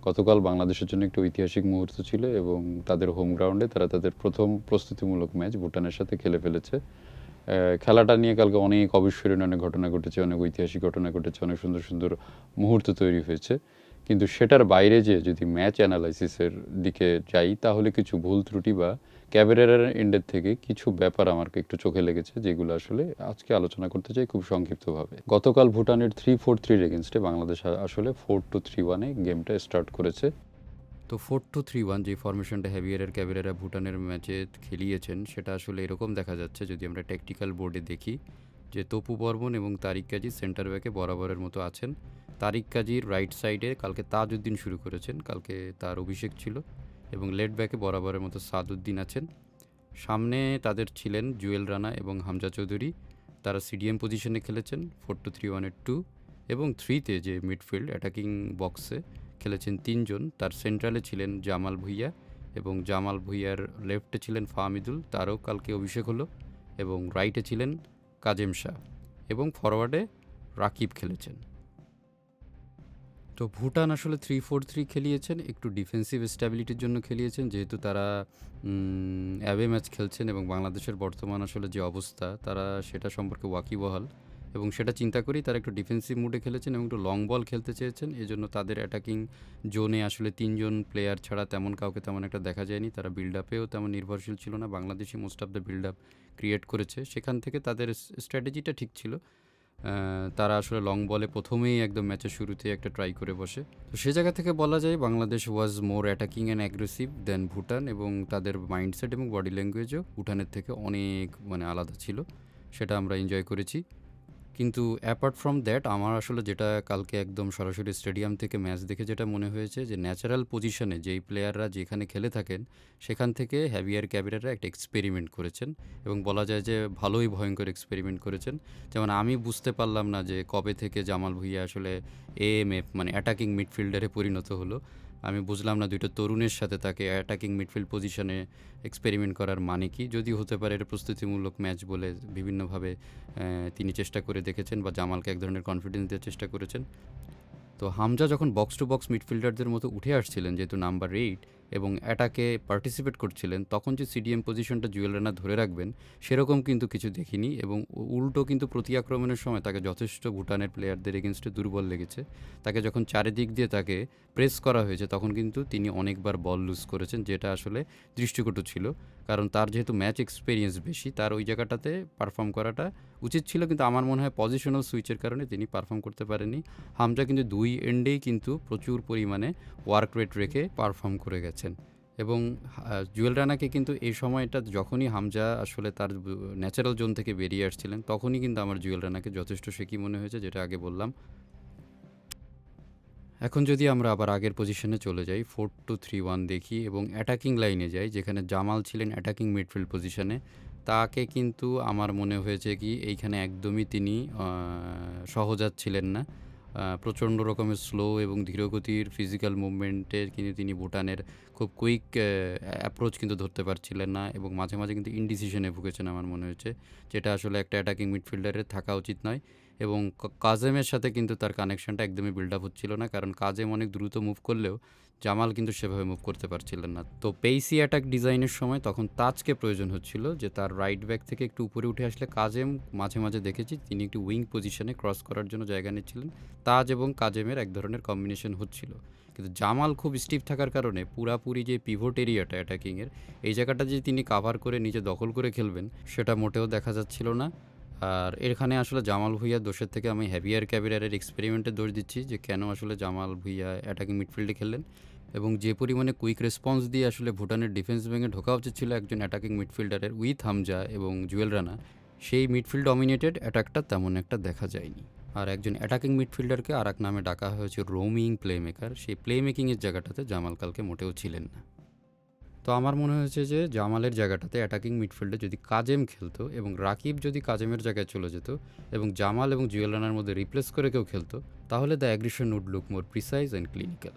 গতকাল বাংলাদেশের জন্য একটা ঐতিহাসিক মুহূর্ত ছিল এবং তাদের হোম গ্রাউন্ডে তারা তাদের প্রথম প্রস্তুতিমূলক ম্যাচ ভুটানের সাথে খেলে ফেলেছে। খেলাটা নিয়ে কালকে অনেক অবিস্মরণীয় অনেক ঘটনা ঘটেছে, অনেক ঐতিহাসিক ঘটনা ঘটেছে, অনেক সুন্দর সুন্দর মুহূর্ত তৈরি হয়েছে। কিন্তু সেটার বাইরে যে যদি ম্যাচ অ্যানালাইসিসের দিকে যাই তাহলে কিছু ভুল ত্রুটি বা ক্যাবেরেরার এন্ডের থেকে কিছু ব্যাপার আমার একটু চোখে লেগেছে, যেগুলো আসলে আজকে আলোচনা করতে চাই খুব সংক্ষিপ্তভাবে। গতকাল ভুটানের 3-4-3 এগেনস্টে বাংলাদেশ আসলে 4-2-3-1-এ গেমটা স্টার্ট করেছে। তো 4-2-3-1 যে ফরমেশনটা হ্যাভিয়ারের ক্যাবেরেরা ভুটানের ম্যাচে খেলিয়েছেন সেটা আসলে এরকম দেখা যাচ্ছে যদি আমরা ট্যাকটিক্যাল বোর্ডে দেখি যে তপু বর্মন এবং তারিক কাজী সেন্টার ব্যাকে বরাবরের মতো আছেন। তারিক কাজীর রাইট সাইডে কালকে তাজউদ্দিন শুরু করেছেন, কালকে তার অভিষেক ছিল, এবং লেফট ব্যাকে বরাবরের মতো সাদউদ্দিন আছেন। সামনে তাদের ছিলেন জুয়েল রানা এবং হামজা চৌধুরী, তারা সিডিএম পজিশনে খেলেছেন 4-2-3-1-এর 2, এবং 3-তে যে মিডফিল্ড অ্যাটাকিং বক্সে খেলেছেন 3 জন। তার সেন্ট্রালে ছিলেন জামাল ভুঁইয়া এবং জামাল ভুঁইয়ার লেফটে ছিলেন ফাহমিদুল, তারও কালকে অভিষেক হলো, এবং রাইটে ছিলেন কাজেম শাহ, এবং ফরওয়ার্ডে রাকিব খেলেছেন। তো ভুটান আসলে 3-4-3 খেলিয়েছেন, একটু ডিফেন্সিভ স্ট্যাবিলিটির জন্য খেলিয়েছেন, যেহেতু তারা অ্যাওয়ে ম্যাচ খেলছেন এবং বাংলাদেশের বর্তমান আসলে যে অবস্থা তারা সেটা সম্পর্কে ওয়াকিবহাল, এবং সেটা চিন্তা করেই তারা একটু ডিফেন্সিভ মুডে খেলেছেন এবং একটু লং বল খেলতে চেয়েছেন। এজন্য তাদের অ্যাটাকিং জোনে আসলে 3 জন প্লেয়ার ছাড়া তেমন কাউকে তেমন একটা দেখা যায়নি, তারা বিল্ড আপেও তেমন নির্ভরশীল ছিল না, Bangladeshi most of the build up create করেছে, সেখান থেকে তাদের স্ট্র্যাটেজিটা ঠিক ছিল। তারা আসলে লং বলে প্রথমেই একদম ম্যাচের শুরুতেই একটা ট্রাই করে বসে। তো সে জায়গা থেকে বলা যায় বাংলাদেশ ওয়াজ মোর অ্যাটাকিং অ্যান্ড অ্যাগ্রেসিভ দেন ভুটান, এবং তাদের মাইন্ডসেট এবং বডি ল্যাঙ্গুয়েজও ভুটানের থেকে অনেক আলাদা ছিল, সেটা আমরা এনজয় করেছি। কিন্তু অ্যাপার্ট ফ্রম দ্যাট আমার আসলে যেটা কালকে একদম সরাসরি স্টেডিয়াম থেকে ম্যাচ দেখে যেটা মনে হয়েছে যে ন্যাচারাল পজিশনে যেই প্লেয়াররা যেখানে খেলে থাকেন সেখান থেকে হ্যাভিয়ার ক্যাবেরেরা একটা এক্সপেরিমেন্ট করেছেন, এবং বলা যায় যে ভালোই ভয়ঙ্কর এক্সপেরিমেন্ট করেছেন। যেমন আমি বুঝতে পারলাম না যে কবে থেকে জামাল ভুঁইয়া আসলে এএমএফ অ্যাটাকিং মিডফিল্ডারে পরিণত হলো। আমি বুঝলাম না দুইটা তরুণের সাথে তাকে অ্যাটাকিং মিডফিল্ড পজিশনে এক্সপেরিমেন্ট করার মানে কি। যদি হতে পারে এটা প্রস্তুতিমূলক ম্যাচ বলে বিভিন্নভাবে তিনি চেষ্টা করে দেখেছেন বা জামালকে এক ধরনের কনফিডেন্স দেওয়ার চেষ্টা করেছেন। তো হামজা যখন বক্স টু বক্স মিডফিল্ডারদের মতো উঠে আসছিলেন যেহেতু নাম্বার 8 এবং অ্যাটাকে পার্টিসিপেট করছিলেন, তখন যে সিডিএম পজিশনটা জুয়েল রানা ধরে রাখবেন সেরকম কিন্তু কিছু দেখিনি, এবং উল্টো কিন্তু প্রতি আক্রমণের সময় তাকে যথেষ্ট ভুটানের প্লেয়ারদের এগেনস্টে দুর্বল লেগেছে। তাকে যখন চারিদিক দিয়ে তাকে প্রেস করা হয়েছে তখন কিন্তু তিনি অনেকবার বল লুজ করেছেন, যেটা আসলে দৃষ্টিকটু ছিল, কারণ তার যেহেতু ম্যাচ এক্সপিরিয়েন্স বেশি তার ওই জায়গাটাতে পারফর্ম করাটা উচিত ছিল, কিন্তু আমার মনে হয় পজিশনাল সুইচের কারণে তিনি পারফর্ম করতে পারেননি। হামজা কিন্তু দুই এন্ডেই কিন্তু প্রচুর পরিমাণে ওয়ার্ক রেট রেখে পারফর্ম করে গেছেন, এবং জুয়েল রানাকে কিন্তু এই সময়টা যখনই হামজা আসলে তার ন্যাচারাল জোন থেকে বেরিয়ে আসছিলেন তখনই কিন্তু আমার জুয়েল রানাকে যথেষ্ট শেকি মনে হয়েছে, যেটা আগে বললাম। এখন যদি আমরা আবার আগের পজিশনে চলে যাই 4-2-3-1 দেখি এবং অ্যাটাকিং লাইনে যাই যেখানে জামাল ছিলেন অ্যাটাকিং মিডফিল্ড পজিশনে, তাকে কিন্তু আমার মনে হয়েছে কি এইখানে একদমই তিনি সহজাত ছিলেন না। প্রচণ্ড রকমের স্লো এবং ধীরগতির ফিজিক্যাল মুভমেন্টে কিন্তু তিনি ভুটানের খুব কুইক অ্যাপ্রোচ কিন্তু ধরতে পারছিলেন না, এবং মাঝে মাঝে কিন্তু ইনডিসিশনে ভুগেছেন আমার মনে হয়েছে, যেটা আসলে একটা অ্যাটাকিং মিডফিল্ডারের থাকা উচিত নয়। এবং কাজেমের সাথে কিন্তু তার কানেকশনটা একদমই বিল্ড আপ হচ্ছিল না, কারণ কাজেম অনেক দ্রুত মুভ করলেও জামাল কিন্তু সেভাবে মুভ করতে পারছিলেন না। তো পেইসি অ্যাটাক ডিজাইনের সময় তখন তাজকে প্রয়োজন হচ্ছিল যে তার রাইট ব্যাক থেকে একটু উপরে উঠে আসলে কাজেম মাঝে মাঝে দেখেছি তিনি একটু উইং পজিশনে ক্রস করার জন্য জায়গা নিচ্ছিলেন, তাজ এবং কাজেমের এক ধরনের কম্বিনেশন হচ্ছিল। কিন্তু জামাল খুব স্টিফ থাকার কারণে পুরাপুরি যে পিভট এরিয়াটা অ্যাটাকিংয়ের এই জায়গাটা যে তিনি কাভার করে নিজে দখল করে খেলবেন সেটা মোটেও দেখা যাচ্ছিল না। আর এখানে আসলে জামাল ভুঁইয়ার দোষের থেকে আমি হ্যাভিয়ার ক্যাবিরারের এক্সপেরিমেন্টের দোষ দিচ্ছি, যে কেন আসলে জামাল ভুঁইয়া অ্যাটাকিং মিডফিল্ডে খেললেন, এবং যে পরিমাণে কুইক রেসপন্স দিয়ে আসলে ভুটানের ডিফেন্স ভেঙে ঢোকা উচিত ছিল একজন অ্যাটাকিং মিডফিল্ডারের উইথ হামজা এবং জুয়েল রানা, সেই মিডফিল্ড ডমিনেটেড অ্যাটাকটা তেমন একটা দেখা যায়নি। আর একজন অ্যাটাকিং মিডফিল্ডারকে আর এক নামে ডাকা হয়েছে রোমিং প্লেমেকার, সেই প্লে মেকিংয়ের জায়গাটাতে জামাল কালকে মোটেও ছিলেন না। তো আমার মনে হয়েছে যে জামালের জায়গাটাতে অ্যাটাকিং মিডফিল্ডে যদি কাজেম খেলতো এবং রাকিব যদি কাজেমের জায়গায় চলে যেত এবং জামাল এবং জুয়েল রানার মধ্যে রিপ্লেস করে কেউ খেলতো, তাহলে the aggression would look more precise and clinical.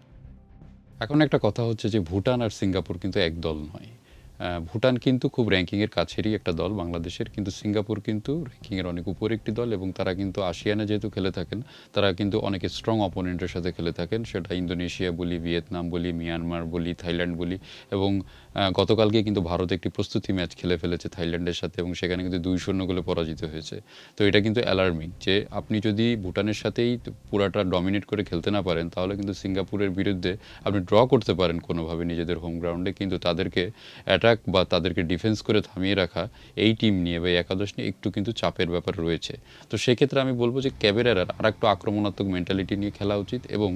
এখন একটা কথা হচ্ছে যে ভুটান আর সিঙ্গাপুর কিন্তু এক দল নয়। ভুটান কিন্তু খুব র্যাঙ্কিংয়ের কাছেরই একটা দল বাংলাদেশের, কিন্তু সিঙ্গাপুর কিন্তু র্যাঙ্কিংয়ের অনেক উপরে একটি দল এবং তারা কিন্তু আসিয়ানে যেহেতু খেলে থাকেন, তারা কিন্তু অনেক স্ট্রং অপোনেন্টের সাথে খেলে থাকেন, সেটা ইন্দোনেশিয়া বলি, ভিয়েতনাম বলি, মিয়ানমার বলি, থাইল্যান্ড বলি। এবং গতকালকে কিন্তু ভারত একটি প্রস্তুতি ম্যাচ খেলে ফেলেছে থাইল্যান্ডের সাথে এবং সেখানে কিন্তু 2-0 গোলে পরাজিত হয়েছে। তো এটা কিন্তু অ্যালার্মিং যে আপনি যদি ভুটানের সাথেই পুরাটা ডমিনেট করে খেলতে না পারেন, তাহলে কিন্তু সিঙ্গাপুরের বিরুদ্ধে আপনি ড্র করতে পারেন কোনোভাবে নিজেদের হোম গ্রাউন্ডে, কিন্তু তাদেরকে অ্যাটাক বা তাদেরকে ডিফেন্স করে থামিয়ে রাখা এই টিম নিয়ে বা এই একাদশ নিয়ে একটু কিন্তু চাপের ব্যাপার রয়েছে। তো সেক্ষেত্রে আমি বলবো যে ক্যাবেরারার আর একটু আক্রমণাত্মক মেন্টালিটি নিয়ে খেলা উচিত এবং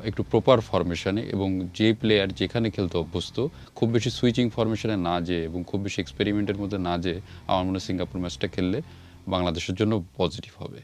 একটু প্রপার ফরমেশনে, এবং যে প্লেয়ার যেখানে খেলতে অভ্যস্ত, খুব বেশি সুইচিং ফরমেশনে না যেয়ে এবং খুব বেশি এক্সপেরিমেন্টের মধ্যে না যেয়ে আমার মনে হয় সিঙ্গাপুর ম্যাচটা খেললে বাংলাদেশের জন্য পজিটিভ হবে।